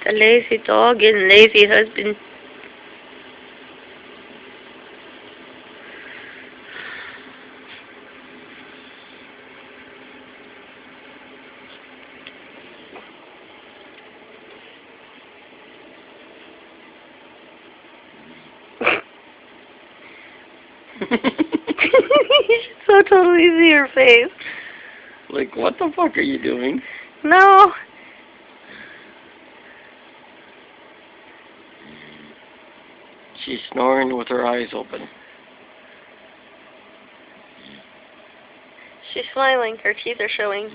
The lazy dog and lazy husband. You should so totally see her face. Like, what the fuck are you doing? No. She's snoring with her eyes open. She's smiling. Her teeth are showing.